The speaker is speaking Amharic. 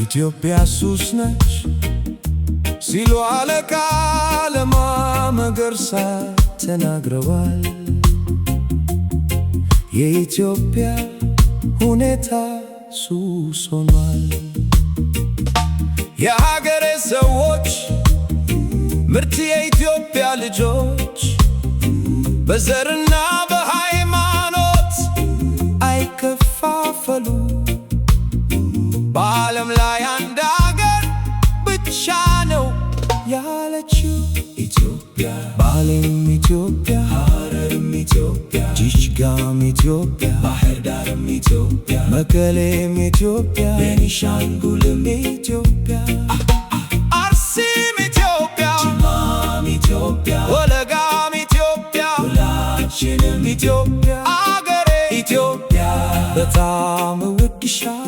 ኢትዮጵያ ሱስ ነች ሲሉ አለቃ ለማ መገርሳ ተናግረዋል። የኢትዮጵያ ሁኔታ ሱስ ሆኗል። የሀገሬ ሰዎች ምርጥ የኢትዮጵያ ልጆች በዘርና በሃይማኖት አይከፋፈሉ። በዓለም ላይ አንድ አገር ብቻ ነው ያለችው ኢትዮጵያ። ባሌም ኢትዮጵያ፣ ሐረርም ኢትዮጵያ፣ ጅጅጋም ኢትዮጵያ፣ ባህር ዳርም ኢትዮጵያ፣ መቀሌም ኢትዮጵያ፣ ቤኒሻንጉልም ኢትዮጵያ፣ አርሲም ኢትዮጵያ፣ ጅማም ኢትዮጵያ፣ ወለጋም ኢትዮጵያ፣ ሁላችንም ኢትዮጵያ። አገሬ ኢትዮጵያ በጣም እወድሻለሁ።